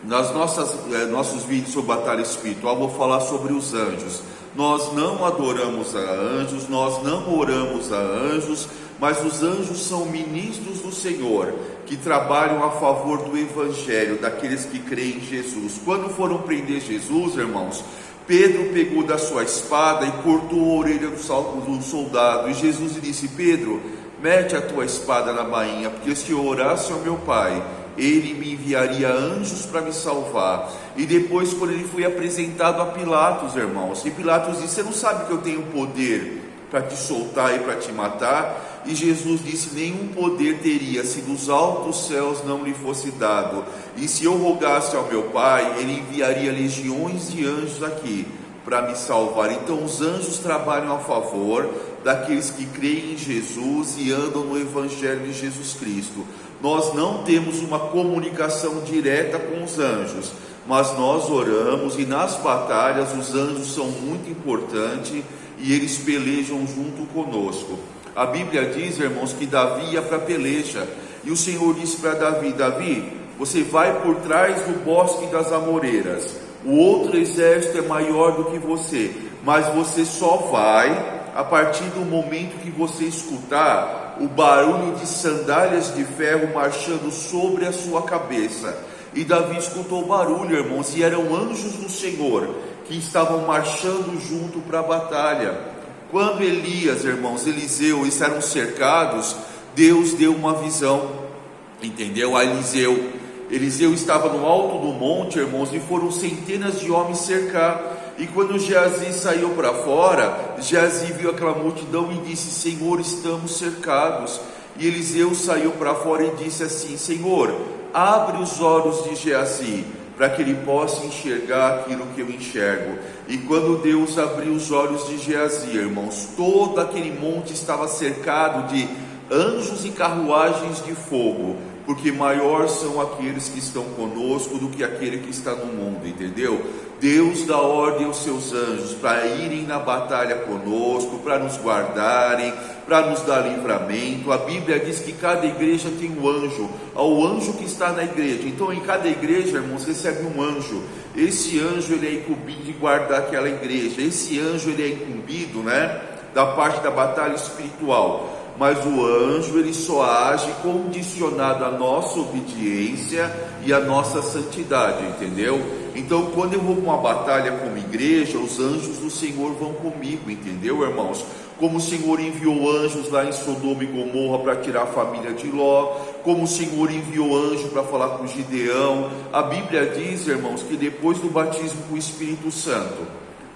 Nas nossos vídeos sobre batalha espiritual, vou falar sobre os anjos. Nós não adoramos a anjos, nós não oramos a anjos, mas os anjos são ministros do Senhor, que trabalham a favor do Evangelho, daqueles que creem em Jesus. Quando foram prender Jesus, irmãos, Pedro pegou da sua espada e cortou a orelha do soldado, e Jesus lhe disse: Pedro, mete a tua espada na bainha, porque se eu orasse ao meu Pai, Ele me enviaria anjos para me salvar. E depois, quando ele foi apresentado a Pilatos, irmãos, e Pilatos disse: você não sabe que eu tenho poder para te soltar e para te matar? E Jesus disse: nenhum poder teria se dos altos céus não lhe fosse dado. E se eu rogasse ao meu Pai, Ele enviaria legiões de anjos aqui para me salvar. Então os anjos trabalham a favor daqueles que creem em Jesus e andam no Evangelho de Jesus Cristo. Nós não temos uma comunicação direta com os anjos, mas nós oramos, e nas batalhas os anjos são muito importantes e eles pelejam junto conosco. A Bíblia diz, irmãos, que Davi ia para a peleja, e o Senhor disse para Davi: Davi, você vai por trás do bosque das amoreiras, o outro exército é maior do que você, mas você só vai a partir do momento que você escutar o barulho de sandálias de ferro marchando sobre a sua cabeça. E Davi escutou o barulho, irmãos, e eram anjos do Senhor que estavam marchando junto para a batalha. Quando Elias, irmãos, Eliseu estavam cercados, Deus deu uma visão, entendeu? A Eliseu estava no alto do monte, irmãos, e foram centenas de homens cercar. E quando Geazi saiu para fora, Geazi viu aquela multidão e disse: Senhor, estamos cercados. E Eliseu saiu para fora e disse assim: Senhor, abre os olhos de Geazi, para que ele possa enxergar aquilo que eu enxergo. E quando Deus abriu os olhos de Geazi, irmãos, todo aquele monte estava cercado de anjos e carruagens de fogo, porque maior são aqueles que estão conosco do que aquele que está no mundo, entendeu? Deus dá ordem aos seus anjos para irem na batalha conosco, para nos guardarem, para nos dar livramento. A Bíblia diz que cada igreja tem um anjo, ao anjo que está na igreja. Então em cada igreja, irmãos, recebe um anjo. Esse anjo, ele é incumbido de guardar aquela igreja. Esse anjo, ele é incumbido, da parte da batalha espiritual. Mas o anjo, ele só age condicionado à nossa obediência e à nossa santidade, entendeu? Então, quando eu vou para uma batalha como igreja, os anjos do Senhor vão comigo, entendeu, irmãos? Como o Senhor enviou anjos lá em Sodoma e Gomorra para tirar a família de Ló, como o Senhor enviou anjo para falar com Gideão. A Bíblia diz, irmãos, que depois do batismo com o Espírito Santo,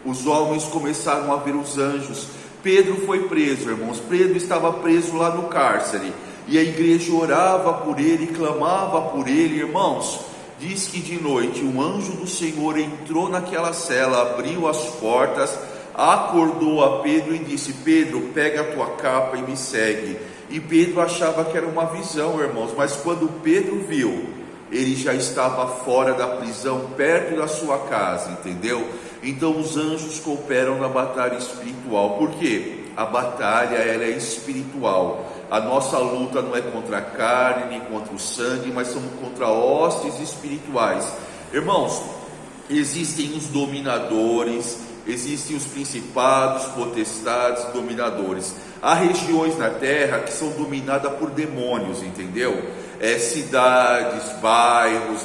os homens começaram a ver os anjos. Pedro foi preso, irmãos. Pedro estava preso lá no cárcere, e a igreja orava por ele, clamava por ele, irmãos. Diz que de noite um anjo do Senhor entrou naquela cela, abriu as portas, acordou a Pedro e disse: Pedro, pega a tua capa e me segue. E Pedro achava que era uma visão, irmãos, mas quando Pedro viu, ele já estava fora da prisão, perto da sua casa, entendeu? Então os anjos cooperam na batalha espiritual. Por quê? A batalha, ela é espiritual. A nossa luta não é contra a carne, nem contra o sangue, mas somos contra hostes espirituais. Irmãos, existem os dominadores, existem os principados, potestades, dominadores. Há regiões na terra que são dominadas por demônios, entendeu? Cidades, bairros,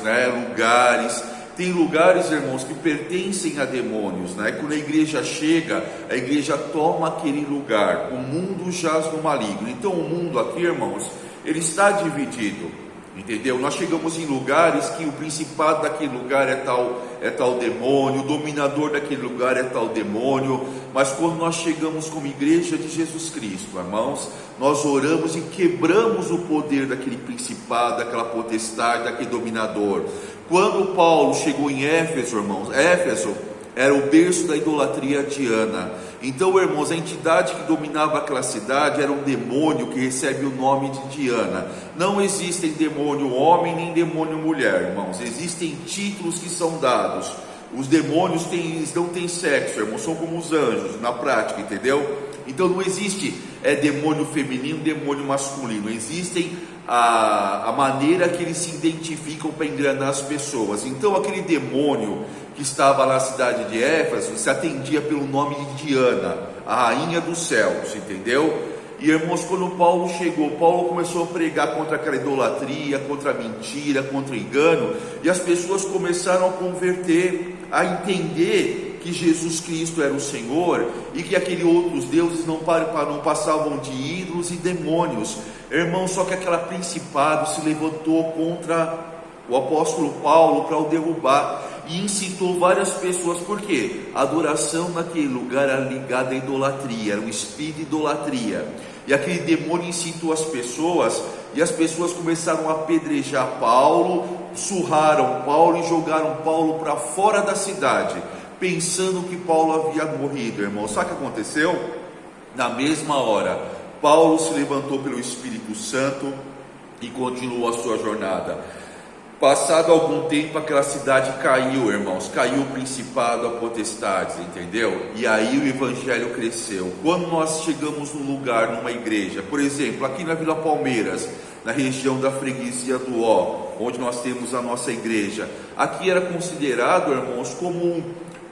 lugares. Tem lugares, irmãos, que pertencem a demônios, Quando a igreja chega, a igreja toma aquele lugar. O mundo jaz no maligno. Então o mundo aqui, irmãos, ele está dividido, entendeu? Nós chegamos em lugares que o principado daquele lugar é tal demônio, o dominador daquele lugar é tal demônio. Mas quando nós chegamos como igreja de Jesus Cristo, irmãos, nós oramos e quebramos o poder daquele principado, daquela potestade, daquele dominador. Quando Paulo chegou em Éfeso, irmãos, Éfeso era o berço da idolatria a Diana. Então, irmãos, a entidade que dominava aquela cidade era um demônio que recebe o nome de Diana. Não existem demônio homem nem demônio mulher, irmãos. Existem títulos que são dados. Os demônios eles não têm sexo, irmãos, são como os anjos na prática, entendeu? Então não existe demônio feminino, demônio masculino. Existem a maneira que eles se identificam para enganar as pessoas. Então aquele demônio que estava na cidade de Éfeso se atendia pelo nome de Diana, a rainha dos céus, entendeu? E irmãos, quando Paulo chegou, Paulo começou a pregar contra aquela idolatria, contra a mentira, contra o engano, e as pessoas começaram a converter, a entender que Jesus Cristo era o Senhor, e que aqueles outros deuses não passavam de ídolos e demônios. Irmãos, só que aquele principado se levantou contra o apóstolo Paulo para o derrubar, e incitou várias pessoas. Por quê? A adoração naquele lugar era ligada à idolatria, era um espírito de idolatria, e aquele demônio incitou as pessoas, e as pessoas começaram a apedrejar Paulo, surraram Paulo e jogaram Paulo para fora da cidade, pensando que Paulo havia morrido. Irmão, sabe o que aconteceu? Na mesma hora, Paulo se levantou pelo Espírito Santo e continuou a sua jornada. Passado algum tempo, aquela cidade caiu, irmãos, caiu o principado, a potestades, entendeu? E aí o evangelho cresceu. Quando nós chegamos num lugar, numa igreja, por exemplo, aqui na Vila Palmeiras, na região da freguesia do Ó, onde nós temos a nossa igreja, aqui era considerado, irmãos, como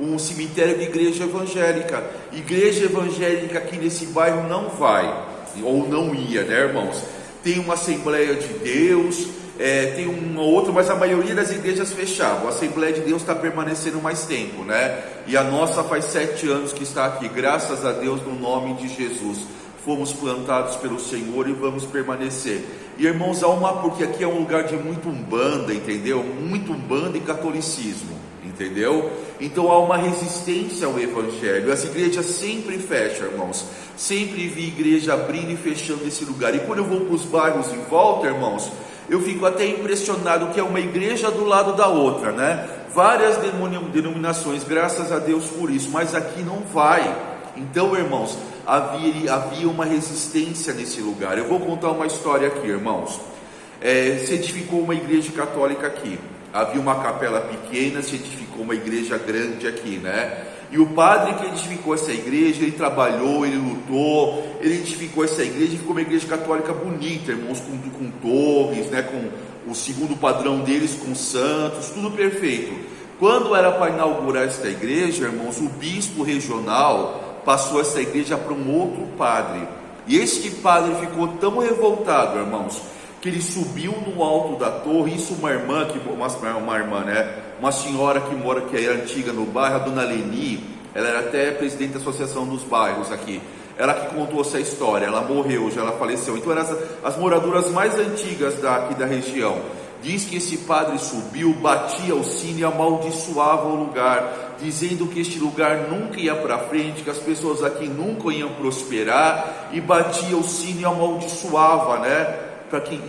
um cemitério de igreja evangélica. Igreja evangélica aqui nesse bairro não vai, ou não ia, né, irmãos? Tem uma Assembleia de Deus, tem uma outra, mas a maioria das igrejas fechavam. A Assembleia de Deus está permanecendo mais tempo, né? E a nossa faz 7 anos que está aqui, graças a Deus, no nome de Jesus. Fomos plantados pelo Senhor e vamos permanecer. E irmãos, porque aqui é um lugar de muito umbanda, entendeu? Muito umbanda e catolicismo, entendeu? Então há uma resistência ao evangelho. As igrejas sempre fecham, irmãos. Sempre vi igreja abrindo e fechando esse lugar. E quando eu vou para os bairros em volta, irmãos, eu fico até impressionado que é uma igreja do lado da outra, né? Várias denominações, graças a Deus por isso, mas aqui não vai. Então, irmãos, havia uma resistência nesse lugar. Eu vou contar uma história aqui, irmãos. Se edificou uma igreja católica aqui. Havia uma capela pequena, se edificou uma igreja grande aqui, né? E o padre que edificou essa igreja, ele trabalhou, ele lutou, ele edificou essa igreja e ficou uma igreja católica bonita, irmãos, com torres, né, com o segundo padrão deles, com santos, tudo perfeito. Quando era para inaugurar esta igreja, irmãos, o bispo regional passou essa igreja para um outro padre. E este padre ficou tão revoltado, irmãos, que ele subiu no alto da torre. Isso uma irmã, né? Uma senhora que era antiga no bairro, a dona Leni, ela era até presidente da associação dos bairros aqui. Ela que contou essa história, ela morreu, já ela faleceu. Então eram as moradoras mais antigas aqui da região. Diz que esse padre subiu, batia o sino e amaldiçoava o lugar, dizendo que este lugar nunca ia para frente, que as pessoas aqui nunca iam prosperar, e batia o sino e amaldiçoava, né?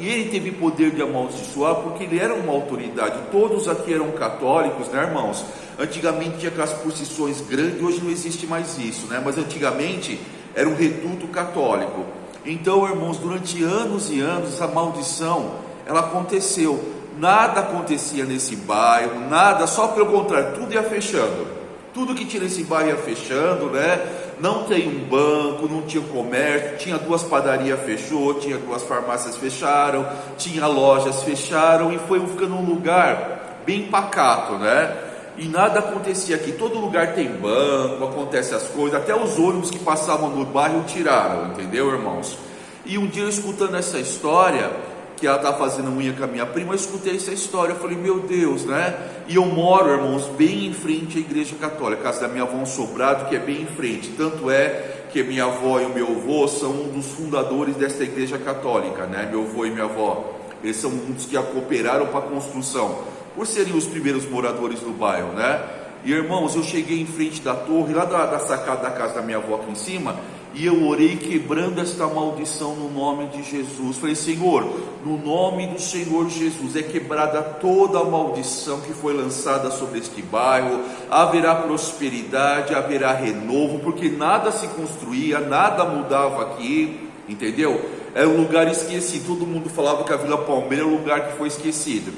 E ele teve poder de amaldiçoar porque ele era uma autoridade. Todos aqui eram católicos, né, irmãos? Antigamente tinha aquelas procissões grandes, hoje não existe mais isso, né? Mas antigamente era um reduto católico. Então, irmãos, durante anos e anos essa maldição ela aconteceu. Nada acontecia nesse bairro, nada, só pelo contrário, tudo ia fechando. Tudo que tinha nesse bairro ia fechando, né? Não tem um banco, não tinha comércio, tinha 2 padarias fechou, tinha 2 farmácias fecharam, tinha lojas fecharam, e foi ficando um lugar bem pacato, né? E nada acontecia aqui. Todo lugar tem banco, acontece as coisas, até os ônibus que passavam no bairro tiraram, entendeu, irmãos? E um dia eu escutando essa história, que ela estava fazendo unha com a minha prima, eu escutei essa história, eu falei, meu Deus, né? E eu moro, irmãos, bem em frente à igreja católica, a casa da minha avó um sobrado, que é bem em frente. Tanto é que minha avó e o meu avô são um dos fundadores desta igreja católica, né? Meu avô e minha avó, eles são um dos que a cooperaram para a construção, por serem os primeiros moradores do bairro, né? E irmãos, eu cheguei em frente da torre, lá da sacada da casa da minha avó aqui em cima, e eu orei quebrando esta maldição no nome de Jesus. Falei, Senhor, no nome do Senhor Jesus, é quebrada toda a maldição que foi lançada sobre este bairro. Haverá prosperidade, haverá renovo, porque nada se construía, nada mudava aqui, entendeu? Era um lugar esquecido. Todo mundo falava que a Vila Palmeira é um lugar que foi esquecido.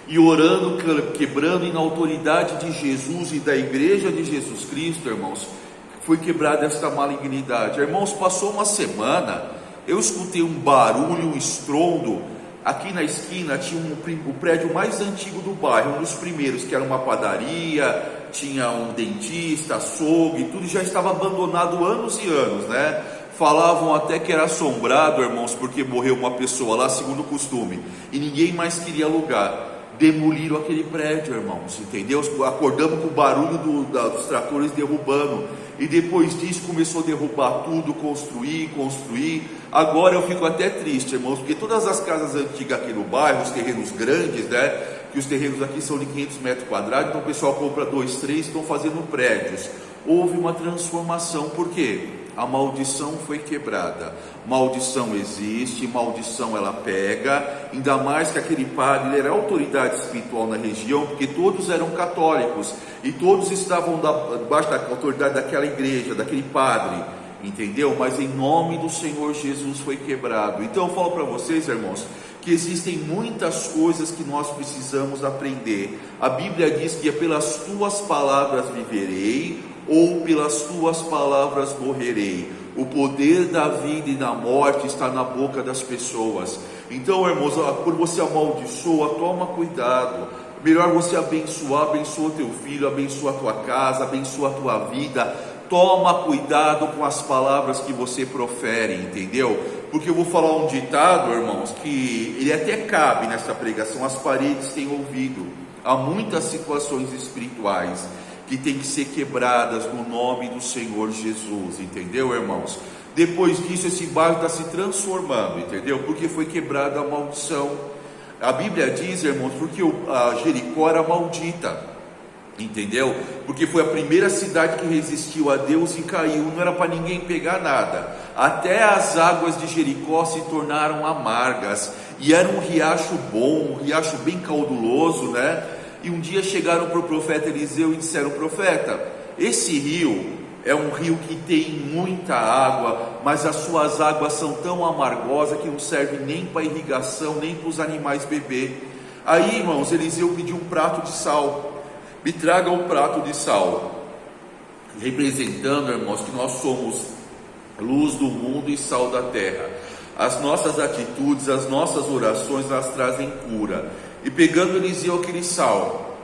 E orando, quebrando, e na autoridade de Jesus e da igreja de Jesus Cristo, irmãos, foi quebrada esta malignidade. Irmãos, passou uma semana, eu escutei um barulho, um estrondo. Aqui na esquina tinha o prédio mais antigo do bairro, um dos primeiros, que era uma padaria, tinha um dentista, açougue, tudo já estava abandonado anos e anos, né? Falavam até que era assombrado, irmãos, porque morreu uma pessoa lá, segundo o costume, e ninguém mais queria alugar. Demoliram aquele prédio, irmãos, entendeu? Acordamos com o barulho dos tratores derrubando, e depois disso começou a derrubar tudo, construir. Agora eu fico até triste, irmãos, porque todas as casas antigas aqui no bairro, os terrenos grandes, né? Que os terrenos aqui são de 500 metros quadrados, então o pessoal compra 2, 3, estão fazendo prédios. Houve uma transformação, por quê? A maldição foi quebrada. Maldição existe, maldição ela pega, ainda mais que aquele padre, ele era autoridade espiritual na região, porque todos eram católicos, e todos estavam debaixo da autoridade daquela igreja, daquele padre, entendeu? Mas em nome do Senhor Jesus foi quebrado. Então eu falo para vocês, irmãos, que existem muitas coisas que nós precisamos aprender. A Bíblia diz que é pelas tuas palavras viverei, ou pelas tuas palavras morrerei. O poder da vida e da morte está na boca das pessoas. Então, irmãos, quando você amaldiçoa, toma cuidado. Melhor você abençoa o teu filho, abençoa a tua casa, abençoa a tua vida. Toma cuidado com as palavras que você profere, entendeu? Porque eu vou falar um ditado, irmãos, que ele até cabe nessa pregação. As paredes têm ouvido. Há muitas situações espirituais que tem que ser quebradas no nome do Senhor Jesus, entendeu, irmãos? Depois disso, esse bairro está se transformando, entendeu? Porque foi quebrada a maldição. A Bíblia diz, irmãos, porque a Jericó era maldita, entendeu? Porque foi a primeira cidade que resistiu a Deus e caiu, não era para ninguém pegar nada. Até as águas de Jericó se tornaram amargas, e era um riacho bom, um riacho bem cauduloso, né? E um dia chegaram para o profeta Eliseu e disseram: profeta, esse rio é um rio que tem muita água, mas as suas águas são tão amargosas que não serve nem para irrigação, nem para os animais beber. Aí, irmãos, Eliseu pediu um prato de sal. Me traga um prato de sal, representando, irmãos, que nós somos luz do mundo e sal da terra. As nossas atitudes, as nossas orações, elas trazem cura. E pegando Eliseu aquele sal,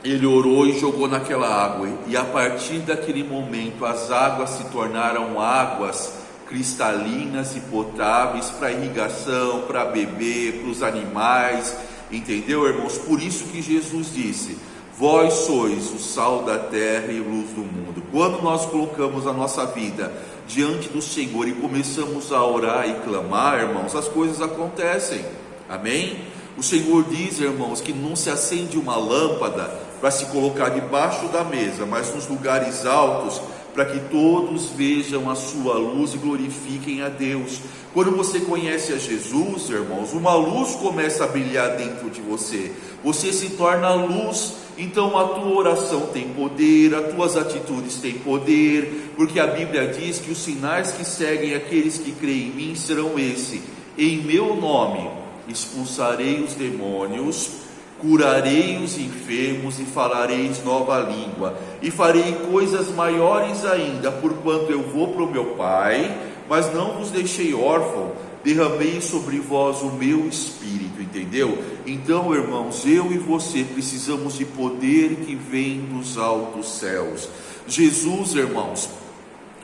ele orou e jogou naquela água, e a partir daquele momento as águas se tornaram águas cristalinas e potáveis para irrigação, para beber, para os animais, entendeu, irmãos? Por isso que Jesus disse: vós sois o sal da terra e luz do mundo. Quando nós colocamos a nossa vida diante do Senhor e começamos a orar e clamar, irmãos, as coisas acontecem, amém? O Senhor diz, irmãos, que não se acende uma lâmpada para se colocar debaixo da mesa, mas nos lugares altos, para que todos vejam a sua luz e glorifiquem a Deus. Quando você conhece a Jesus, irmãos, uma luz começa a brilhar dentro de você. Você se torna luz. Então a tua oração tem poder, as tuas atitudes têm poder, porque a Bíblia diz que os sinais que seguem aqueles que creem em mim serão esse: em meu nome expulsarei os demônios, curarei os enfermos e falareis nova língua, e farei coisas maiores ainda, porquanto eu vou para o meu Pai, mas não vos deixei órfão, derramei sobre vós o meu Espírito, entendeu? Então, irmãos, eu e você precisamos de poder que vem dos altos céus. Jesus, irmãos,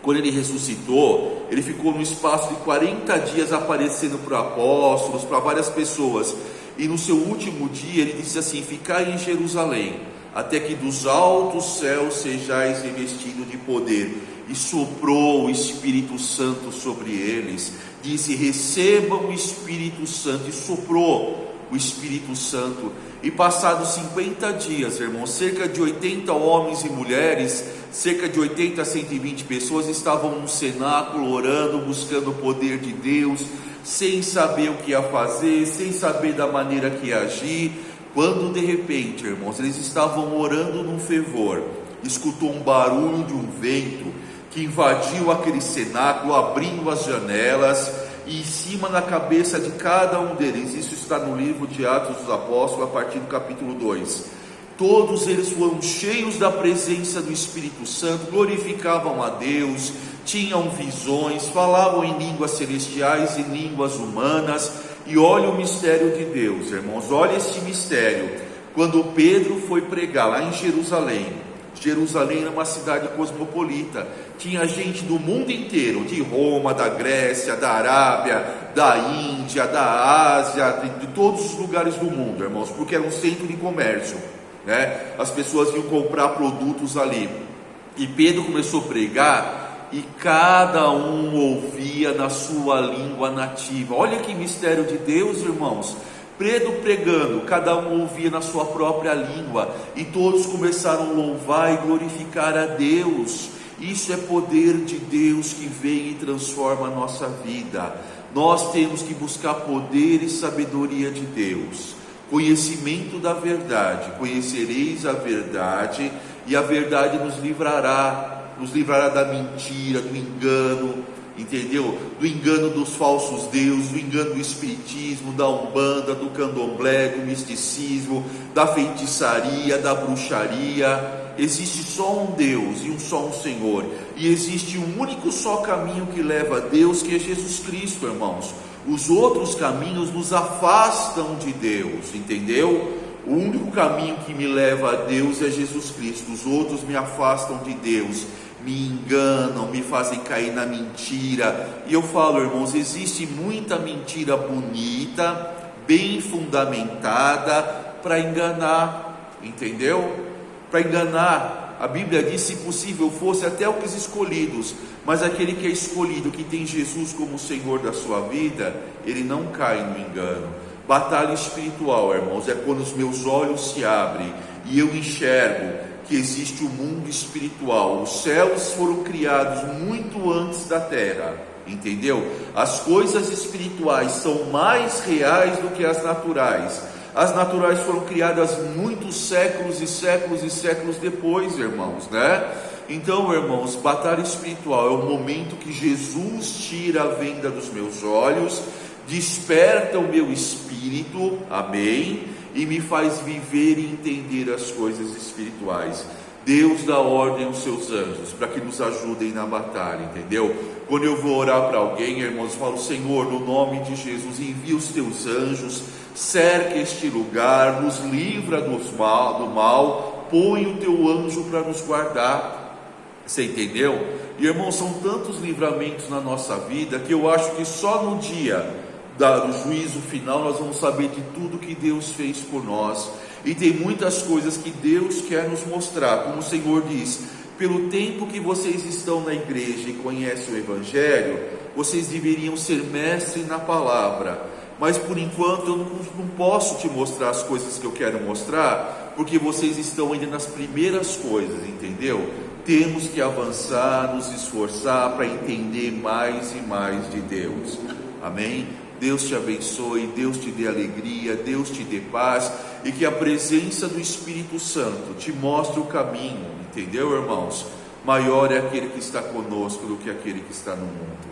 quando ele ressuscitou, ele ficou no espaço de 40 dias aparecendo para apóstolos, para várias pessoas, e no seu último dia ele disse assim: ficai em Jerusalém, até que dos altos céus sejais revestidos de poder. E soprou o Espírito Santo sobre eles, disse: recebam o Espírito Santo, e soprou o Espírito Santo. E passados 50 dias, irmãos, cerca de 80 homens e mulheres, cerca de 80 a 120 pessoas estavam no cenáculo orando, buscando o poder de Deus, sem saber o que ia fazer, sem saber da maneira que ia agir, quando de repente, irmãos, eles estavam orando num fervor, escutou um barulho de um vento que invadiu aquele cenáculo, abrindo as janelas, e em cima na cabeça de cada um deles, isso está no livro de Atos dos Apóstolos, a partir do capítulo 2, Todos eles foram cheios da presença do Espírito Santo, glorificavam a Deus, tinham visões, falavam em línguas celestiais e línguas humanas. E olha o mistério de Deus, irmãos, olha este mistério. Quando Pedro foi pregar lá em Jerusalém, Jerusalém era uma cidade cosmopolita, tinha gente do mundo inteiro, de Roma, da Grécia, da Arábia, da Índia, da Ásia, de todos os lugares do mundo, irmãos, porque era um centro de comércio, né? As pessoas iam comprar produtos ali. E Pedro começou a pregar, e cada um ouvia na sua língua nativa. Olha que mistério de Deus, irmãos. Pedro pregando, cada um ouvia na sua própria língua, e todos começaram a louvar e glorificar a Deus. Isso é poder de Deus que vem e transforma a nossa vida. Nós temos que buscar poder e sabedoria de Deus, conhecimento da verdade. Conhecereis a verdade, e a verdade nos livrará da mentira, do engano, entendeu? Do engano dos falsos deuses, do engano do espiritismo, da umbanda, do candomblé, do misticismo, da feitiçaria, da bruxaria. Existe só um Deus e só um Senhor, e existe um único só caminho que leva a Deus, que é Jesus Cristo, irmãos. Os outros caminhos nos afastam de Deus, entendeu? O único caminho que me leva a Deus é Jesus Cristo. Os outros me afastam de Deus, me enganam, me fazem cair na mentira. E eu falo, irmãos, existe muita mentira bonita, bem fundamentada, para enganar, entendeu? Para enganar. A Bíblia diz: se possível fosse até os escolhidos, mas aquele que é escolhido, que tem Jesus como Senhor da sua vida, ele não cai no engano. Batalha espiritual, irmãos, é quando os meus olhos se abrem e eu enxergo que existe o mundo espiritual. Os céus foram criados muito antes da terra, entendeu? As coisas espirituais são mais reais do que as naturais. As naturais foram criadas muitos séculos e séculos e séculos depois, irmãos, né? Então, irmãos, batalha espiritual é o momento que Jesus tira a venda dos meus olhos, desperta o meu espírito, amém, e me faz viver e entender as coisas espirituais. Deus dá ordem aos seus anjos para que nos ajudem na batalha, entendeu? Quando eu vou orar para alguém, irmãos, eu falo: Senhor, no nome de Jesus, envia os teus anjos, cerca este lugar, nos livra do mal, põe o teu anjo para nos guardar. Você entendeu? E, irmãos, são tantos livramentos na nossa vida que eu acho que só no dia do juízo final nós vamos saber de tudo que Deus fez por nós. E tem muitas coisas que Deus quer nos mostrar, como o Senhor diz: pelo tempo que vocês estão na igreja e conhecem o Evangelho, vocês deveriam ser mestres na palavra, mas por enquanto eu não posso te mostrar as coisas que eu quero mostrar, porque vocês estão ainda nas primeiras coisas, entendeu? Temos que avançar, nos esforçar para entender mais e mais de Deus, amém? Deus te abençoe, Deus te dê alegria, Deus te dê paz, e que a presença do Espírito Santo te mostre o caminho, entendeu, irmãos? Maior é aquele que está conosco do que aquele que está no mundo.